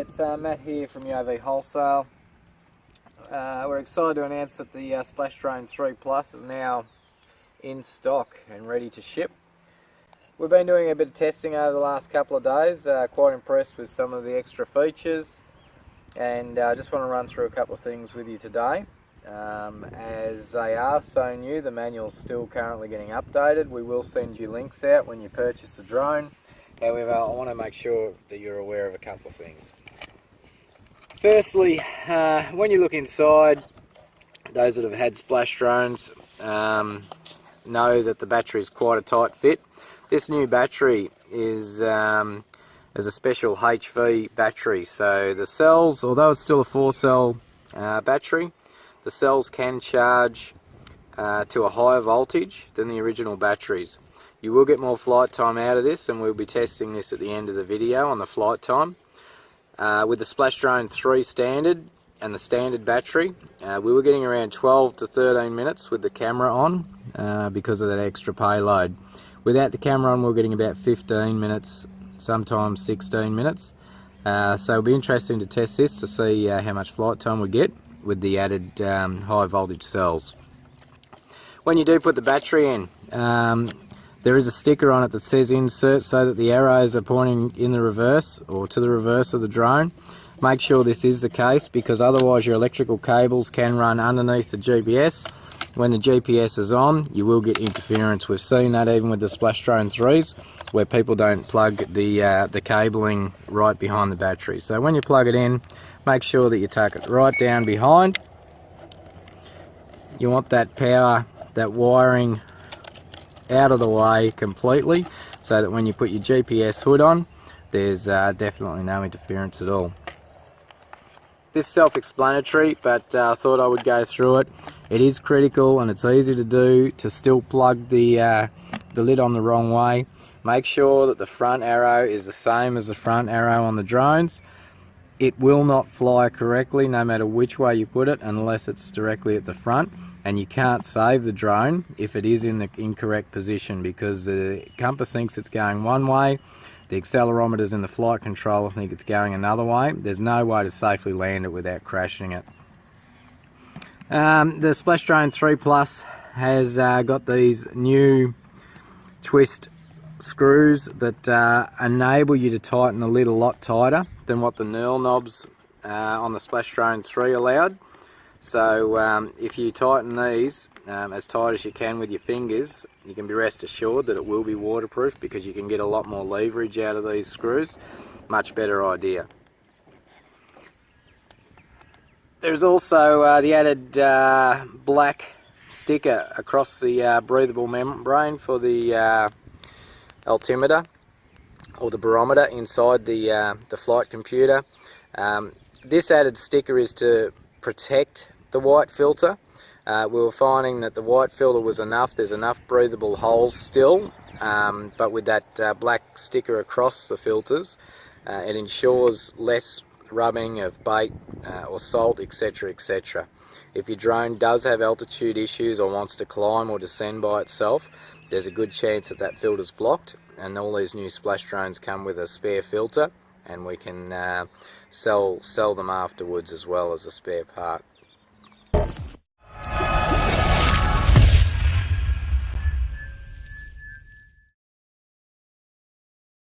it's Matt here from UAVwholesale. We're excited to announce that the Splashdrone 3 Plus is now in stock and ready to ship. We've been doing a bit of testing over the last couple of days, quite impressed with some of the extra features, and I just want to run through a couple of things with you today. As they are so new, the manual's still currently getting updated. We will send you links out when you purchase the drone. However, I want to make sure that you're aware of a couple of things. Firstly, when you look inside, those that have had splash drones know that the battery is quite a tight fit. This new battery is a special HV battery, so the cells, although it's still a 4-cell battery, the cells can charge to a higher voltage than the original batteries. You will get more flight time out of this, and we'll be testing this at the end of the video on the flight time. With the Splashdrone 3 standard and the standard battery, we were getting around 12 to 13 minutes with the camera on because of that extra payload. Without the camera on, we're getting about 15 minutes, sometimes 16 minutes. So it'll be interesting to test this to see how much flight time we get with the added high voltage cells. When you do put the battery in, there is a sticker on it that says insert, so that the arrows are pointing in the reverse or to the reverse of the drone. Make sure this is the case, because otherwise your electrical cables can run underneath the GPS. When the GPS is on, you will get interference. We've seen that even with the Splashdrone 3s, where people don't plug the cabling right behind the battery. So when you plug it in, make sure that you tuck it right down behind. You want that power, that wiring out of the way completely, so that when you put your GPS hood on, there's definitely no interference at all. This is self-explanatory, but I thought I would go through it. It is critical, and it's easy to do, to still plug the lid on the wrong way. Make sure that the front arrow is the same as the front arrow on the drones. It will not fly correctly no matter which way you put it, unless it's directly at the front, and you can't save the drone if it is in the incorrect position, because the compass thinks it's going one way, the accelerometers in the flight controller think it's going another way. There's no way to safely land it without crashing it. The Splashdrone 3 Plus has got these new twist screws that enable you to tighten the lid a lot tighter than what the knurl knobs on the Splashdrone 3 allowed. So if you tighten these as tight as you can with your fingers, you can be rest assured that it will be waterproof, because you can get a lot more leverage out of these screws. Much better idea. There's also the added black sticker across the breathable membrane for the altimeter, or the barometer inside the flight computer. This added sticker is to protect the white filter. We were finding that the white filter was enough. There's enough breathable holes still, but with that black sticker across the filters, it ensures less rubbing of bait or salt, etc, etc. If your drone does have altitude issues or wants to climb or descend by itself, there's a good chance that that filter's blocked, and all these new splash drones come with a spare filter, and we can sell them afterwards as well as a spare part.